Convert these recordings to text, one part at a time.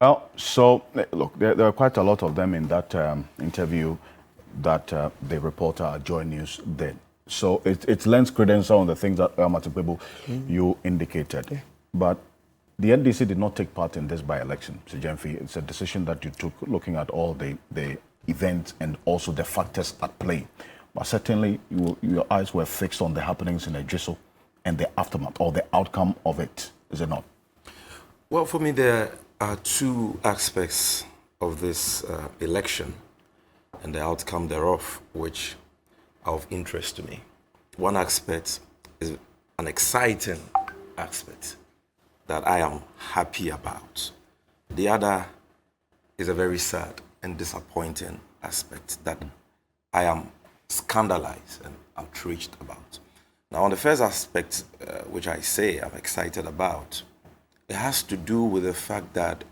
Well, so look, there are quite a lot of them in that interview that the reporter Joy News did. So it lends credence on the things that Matipebu you indicated. But the NDC did not take part in this by-election, Mr. Gyamfi. It's a decision that you took looking at all the events and also the factors at play. But certainly your eyes were fixed on the happenings in Ejisu and the aftermath or the outcome of it, is it not? Well, for me, there are two aspects of this election and the outcome thereof which are of interest to me. One aspect is an exciting aspect that I am happy about. The other is a very sad and disappointing aspect that I am scandalized and outraged about. Now, on the first aspect, which I say I'm excited about, it has to do with the fact that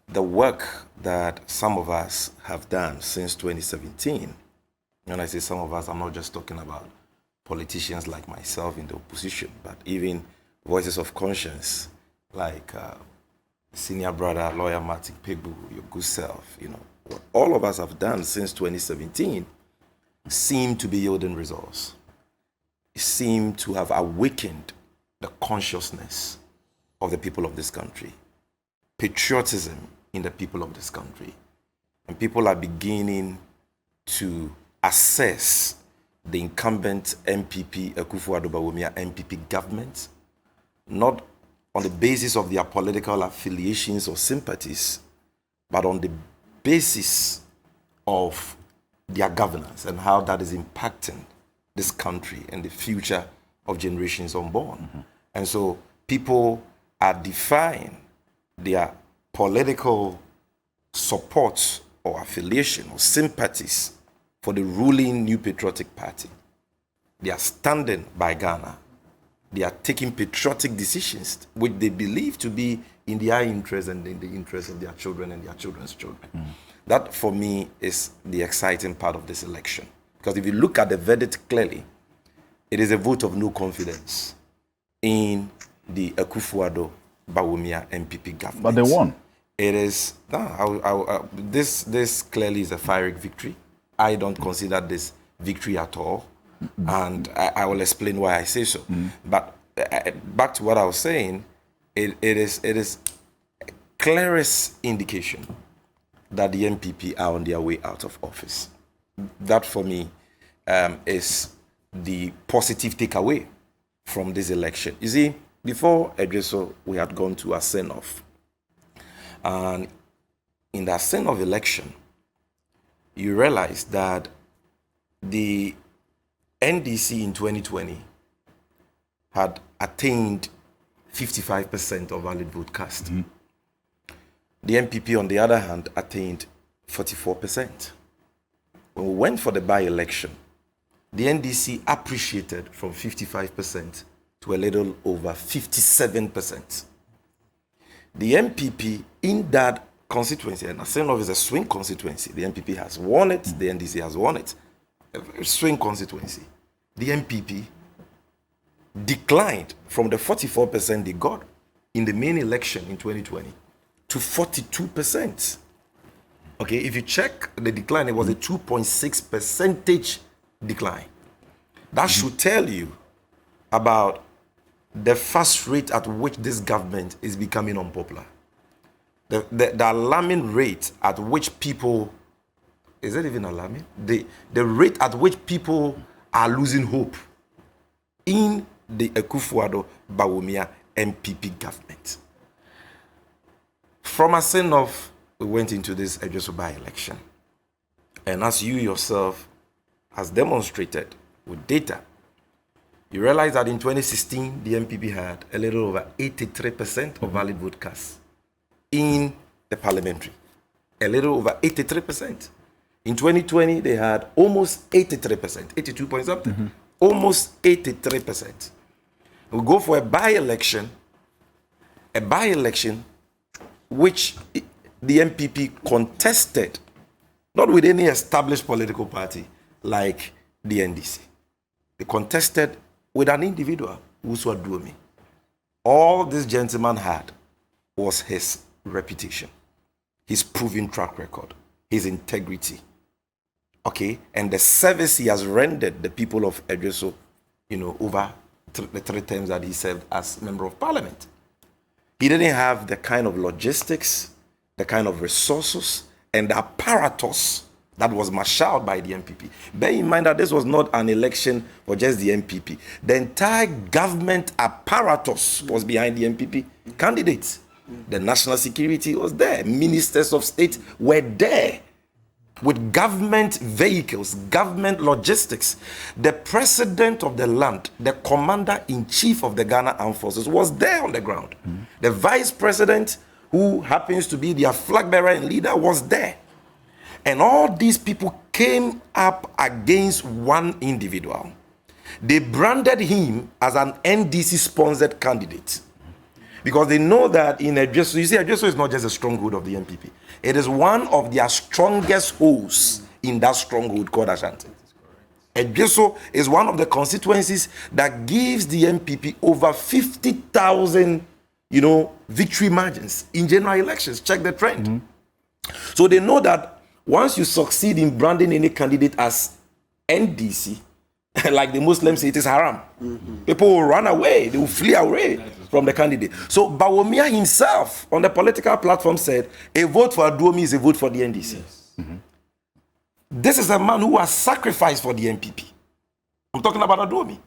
the work that some of us have done since 2017, when I say some of us, I'm not just talking about politicians like myself in the opposition, but even voices of conscience like senior brother, lawyer Martin Pegbu, your good self, what all of us have done since 2017 seem to be yielding results. It seem to have awakened the consciousness of the people of this country, patriotism in the people of this country. And people are beginning to assess the incumbent MPP, Akufo-Addo Bawumia MPP government, not on the basis of their political affiliations or sympathies, but on the basis of their governance and how that is impacting this country and the future of generations unborn. And so people are defying their political support or affiliation or sympathies for the ruling New Patriotic Party. They are standing by Ghana. They are taking patriotic decisions which they believe to be in their interest and in the interest of their children and their children's children. That, for me, is the exciting part of this election. Because if you look at the verdict clearly, it is a vote of no confidence in the Akufo-Addo Bawumia MPP government. But they won. It is, this clearly is a Pyrrhic victory. I don't consider this victory at all. And I will explain why I say so. But back to what I was saying, it is clearest indication that the MPP are on their way out of office. That, for me, is the positive takeaway from this election. You see, before Ejisu, we had gone to a send-off. And in that send-off election, you realize that the NDC in 2020 had attained 55% of valid vote cast. The MPP, on the other hand, attained 44%. When we went for the by-election, the NDC appreciated from 55% to a little over 57%. The MPP in that constituency, and Asenov is a swing constituency, the MPP has won it, the NDC has won it, a very swing constituency. The MPP declined from the 44% they got in the main election in 2020 to 42%. Okay, if you check the decline, it was a 2.6 percentage decline. That should tell you about the fast rate at which this government is becoming unpopular. The alarming rate at which people, is it even alarming? The rate at which people are losing hope in the Akufo-Addo Bawumia MPP government. From a send-off, we went into this Ejisu By-Election. And as you yourself has demonstrated with data, you realize that in 2016, the MPP had a little over 83% of valid vote cast in the parliamentary. A little over 83%. In 2020, they had almost 83%, 82 point something, almost 83%. We go for a by-election which the MPP contested, not with any established political party like the NDC. They contested with an individual, Uswa Duomi. All this gentleman had was his reputation. his proven track record, his integrity, okay, and the service he has rendered the people of Ejisu, over the 3 terms that he served as Member of Parliament. He didn't have the kind of logistics, the kind of resources, and the apparatus that was marshaled by the MPP. Bear in mind that this was not an election for just the MPP. The entire government apparatus was behind the MPP candidates. The national security was there. Ministers of state were there with government vehicles, government logistics. The president of the land, the commander-in-chief of the Ghana Armed Forces was there on the ground. The vice president, who happens to be their flag bearer and leader, was there. And all these people came up against one individual. They branded him as an NDC-sponsored candidate. Because they know that in Ejisu, you see, Ejisu is not just a stronghold of the MPP. It is one of their strongest holds in that stronghold called Ashanti. Ejisu is one of the constituencies that gives the MPP over 50,000, victory margins in general elections. Check the trend. So they know that once you succeed in branding any candidate as NDC, like the Muslims say, it is haram. People will run away. They will flee away from the candidate. So Bawumia himself on the political platform said, a vote for Aduomi is a vote for the NDC. Yes. This is a man who has sacrificed for the MPP. I'm talking about Aduomi.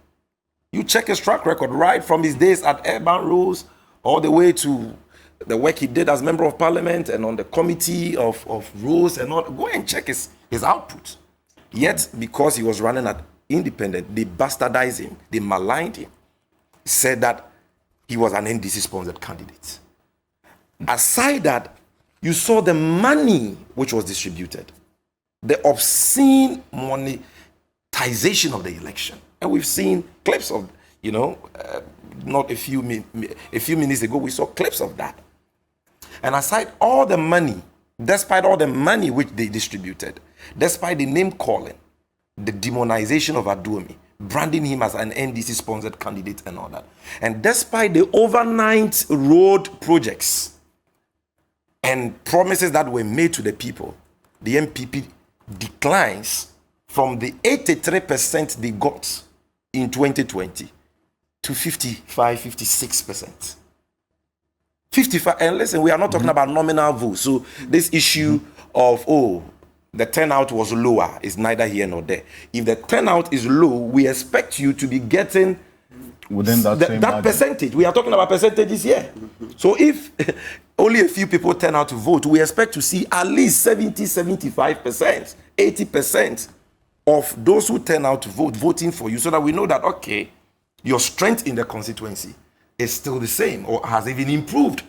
You check his track record right from his days at Urban Rules all the way to the work he did as Member of Parliament and on the committee of rules and all. Go and check his output. Yet, because he was running at independent, they bastardized him, they maligned him, said that he was an NDC-sponsored candidate. Aside that, you saw the money which was distributed, the obscene monetization of the election. And we've seen clips of, not a few minutes ago, we saw clips of that. And aside all the money, despite all the money which they distributed, despite the name calling, the demonization of Aduomi, branding him as an NDC-sponsored candidate and all that, and despite the overnight road projects and promises that were made to the people, the MPP declines from the 83% they got in 2020 to 55, 56%. 55, and listen, we are not talking about nominal votes. So this issue of, the turnout was lower is neither here nor there. If the turnout is low, we expect you to be getting within that percentage. We are talking about percentages here. So if only a few people turn out to vote, we expect to see at least 70, 75%, 80% of those who turn out to vote voting for you, so that we know that, okay, your strength in the constituency is still the same or has even improved.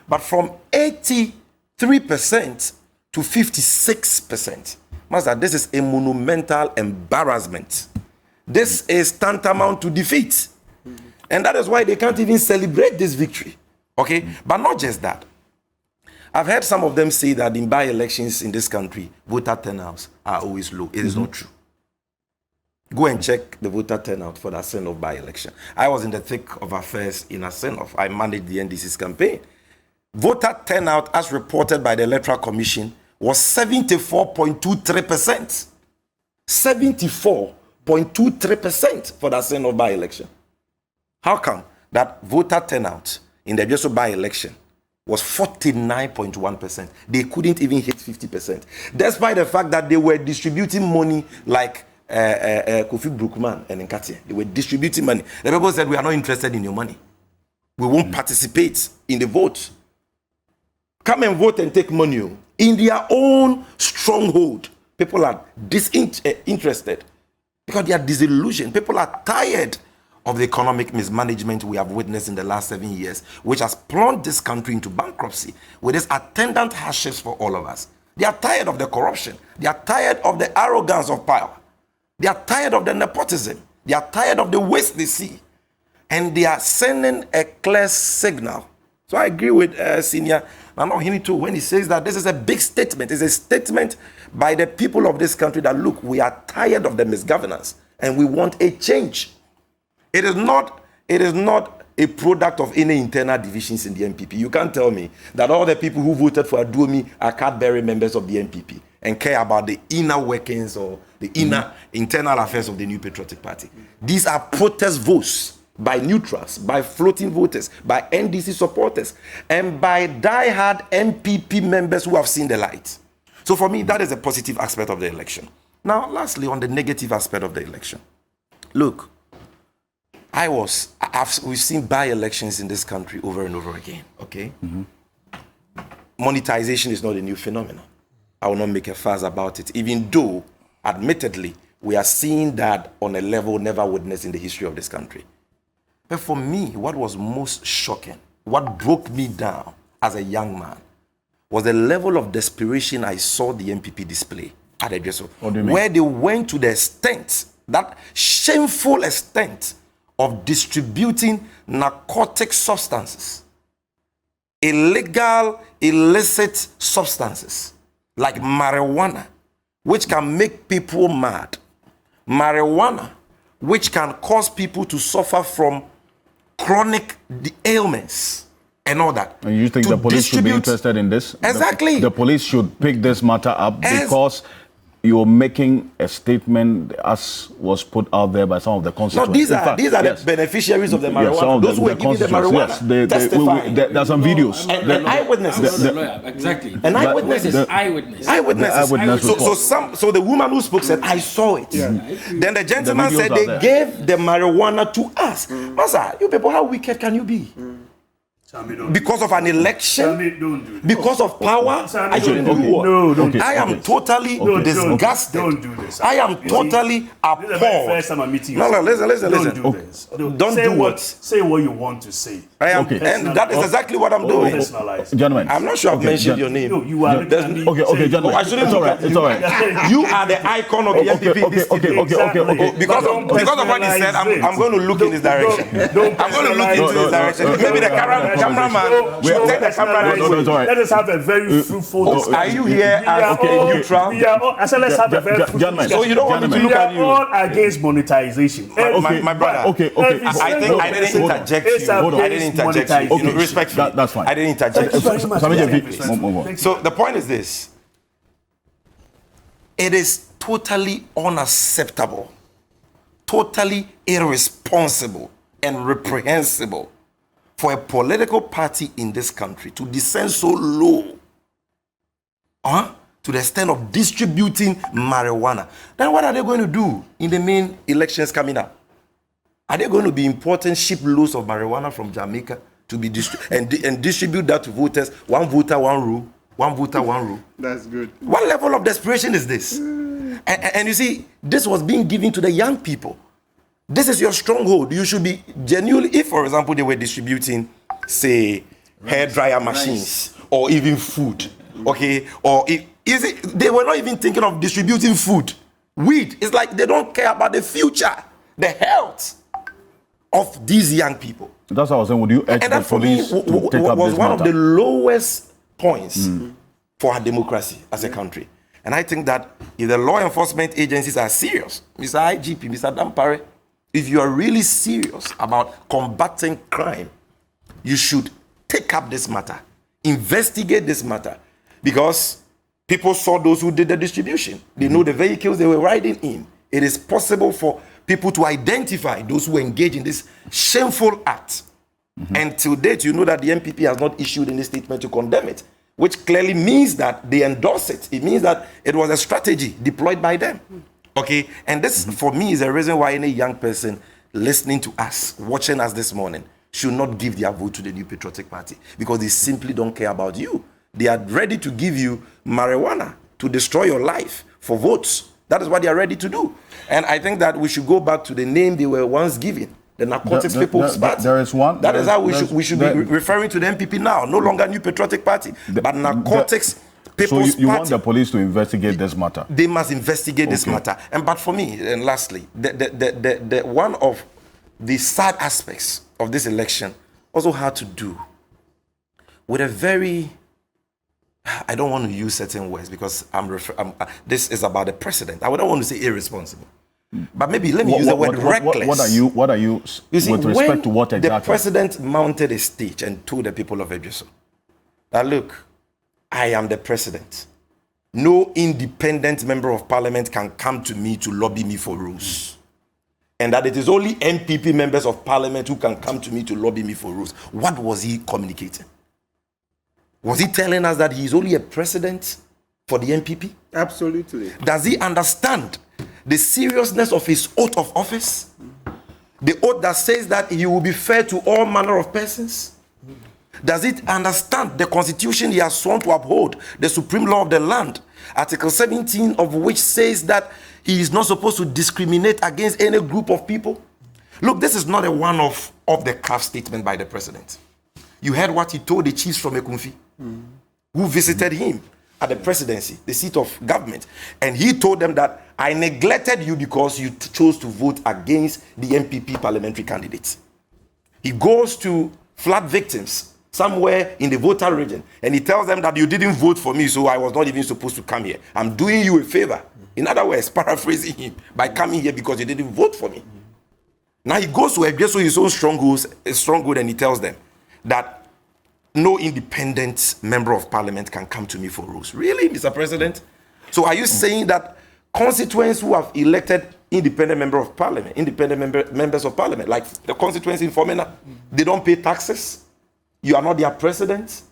But from 83% to 56%, Master, this is a monumental embarrassment. This is tantamount to defeat. And that is why they can't even celebrate this victory. Okay? But not just that. I've heard some of them say that in by-elections in this country, voter turnouts are always low. It is not true. Go and check the voter turnout for the Asenof by-election. I was in the thick of affairs in Asenof. I managed the NDC's campaign. Voter turnout, as reported by the Electoral Commission, was 74.23%. 74.23% for the Asenof by-election. How come that voter turnout in the Ejisu by-election was 49.1%? They couldn't even hit 50%. Despite the fact that they were distributing money like Kofi Brookman and Nkati. They were distributing money. The people said, we are not interested in your money. We won't participate in the vote. Come and vote and take money. In their own stronghold, people are disinterested because they are disillusioned. People are tired of the economic mismanagement we have witnessed in the last 7 years, which has plunged this country into bankruptcy with its attendant hardships for all of us. They are tired of the corruption. They are tired of the arrogance of power. They are tired of the nepotism. They are tired of the waste they see. And they are sending a clear signal. So I agree with Senior Nanohini too when he says that this is a big statement. It's a statement by the people of this country that, look, we are tired of the misgovernance and we want a change. It is not a product of any internal divisions in the NPP. You can't tell me that all the people who voted for Aduomi are card-bearing members of the NPP and care about the inner workings or the inner internal affairs of the New Patriotic Party. These are protest votes by neutrals, by floating voters, by NDC supporters, and by die-hard NPP members who have seen the light. So for me, that is a positive aspect of the election. Now, lastly, on the negative aspect of the election. Look, we've seen by-elections in this country over and over again, okay? Monetization is not a new phenomenon. I will not make a fuss about it, even though, admittedly, we are seeing that on a level never witnessed in the history of this country. But for me, what was most shocking, what broke me down as a young man, was the level of desperation I saw the NPP display at Ejisu, where they went to the extent, that shameful extent, of distributing narcotic substances, illegal, illicit substances, like marijuana, which can make people mad. Marijuana, which can cause people to suffer from chronic ailments and all that. And you think the police should be interested in this? Exactly. The police should pick this matter up because you're making a statement as was put out there by some of the constituents. No, these are the beneficiaries of the marijuana. Those who were giving the marijuana. Yes, testifying. There's some videos. And eyewitnesses. Exactly. And eyewitnesses. Eyewitness. So the woman who spoke said, I saw it. Yeah. Then the gentleman said, they gave the marijuana to us. Master, you people, how wicked can you be? Because of an election, because of power, I shouldn't do what? I am totally disgusted. Don't do this. I am totally appalled. This is the very first time I'm meeting you. No, listen. Don't do this. Don't do what? Say what you want to say. I am, and that is exactly what I'm doing. Gentlemen, I'm not sure I've mentioned your name. No, you are. Okay, gentlemen. I shouldn't. It's all right. You are the icon of the NPP. Okay. Because of what he said, I'm going to look in his direction. I'm going to look into his direction. Maybe the cameraman should take the camera. Let us have a very fruitful. Are you here as neutral? I said let's have a very fruitful. So you don't want me to look at you? We are all against monetization. My brother. Okay. I think I didn't interject you. I didn't interject you. Respectfully. That's fine. I didn't interject you. Sammy Gyamfi, So the point is this. It is totally unacceptable, totally irresponsible and reprehensible for a political party in this country to descend so low to the extent of distributing marijuana. Then what are they going to do in the main elections coming up? Are they going to be importing shiploads of marijuana from Jamaica to be and distribute that to voters? One voter, one rule. One voter, one rule. That's good. What level of desperation is this? And you see, this was being given to the young people. This is your stronghold. You should be genuinely, if, for example, they were distributing, say, hairdryer machines or even food, okay? Or they were not even thinking of distributing food. Weed. It's like they don't care about the future, the health of these young people. That's what I was saying. Would you urge the police to take up was this one matter? of the lowest points for our democracy as a country. And I think that if the law enforcement agencies are serious, Mr. IGP, Mr. Dampare, if you are really serious about combating crime, you should take up this matter, investigate this matter, because people saw those who did the distribution. They know the vehicles they were riding in. It is possible for people to identify those who engage in this shameful act. And to date, you know that the NPP has not issued any statement to condemn it, which clearly means that they endorse it. It means that it was a strategy deployed by them. Okay? And this, for me, is a reason why any young person listening to us, watching us this morning, should not give their vote to the New Patriotic Party, because they simply don't care about you. They are ready to give you marijuana to destroy your life for votes. That is what they are ready to do. And I think that we should go back to the name they were once given, the Narcotics People's Party. There is one. That is how we should be referring to the NPP now. No longer New Patriotic Party, but Narcotics People's Party. So you want the police to investigate this matter? They must investigate this matter. But for me, and lastly, the one of the sad aspects of this election also had to do with a very, I don't want to use certain words because this is about the president. I don't want to say irresponsible, But maybe let me use the word reckless. What are you see, with respect to what exactly? The president mounted a stage and told the people of Ejisu that, look, I am the president. No independent member of parliament can come to me to lobby me for rules. And that it is only MPP members of parliament who can come to me to lobby me for rules. What was he communicating? Was he telling us that he is only a president for the MPP? Absolutely. Does he understand the seriousness of his oath of office? The oath that says that he will be fair to all manner of persons? Does it understand the constitution he has sworn to uphold, the supreme law of the land, Article 17 of which says that he is not supposed to discriminate against any group of people? Look, this is not a one-off of the cuff statement by the president. You heard what he told the chiefs from Ekumfi, who visited him at the presidency, the seat of government. And he told them that I neglected you because you chose to vote against the MPP parliamentary candidates. He goes to flood victims somewhere in the voter region, and he tells them that you didn't vote for me, so I was not even supposed to come here. I'm doing you a favor. In other words, paraphrasing him, by coming here because you didn't vote for me. Now he goes to Ejisu, his own stronghold, and he tells them that no independent member of parliament can come to me for rules. Really, Mr. President? So are you saying that constituents who have elected independent members of parliament, like the constituents in Fomena, they don't pay taxes? You are not their president?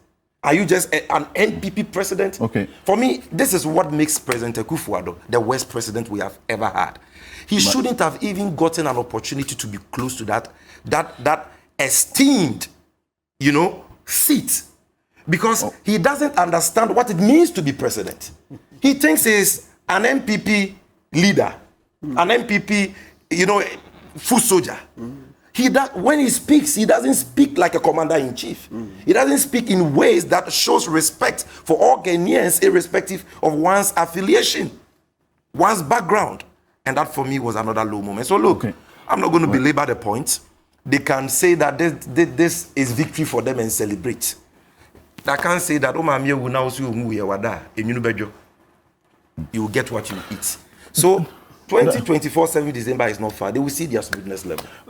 Are you just an NPP president? Okay. For me, this is what makes President Akufo-Addo the worst president we have ever had. He shouldn't have even gotten an opportunity to be close to that esteemed, seat, because he doesn't understand what it means to be president. He thinks he's an MPP leader, an MPP, foot soldier. When he speaks, he doesn't speak like a commander-in-chief. He doesn't speak in ways that shows respect for all Ghanaians, irrespective of one's affiliation, one's background. And that, for me, was another low moment. So, look, I'm not going to belabor the point. They can say that this is victory for them and celebrate. They can't say that, you will get what you eat. So, 2024, 7 December is not far. They will see their smoothness level.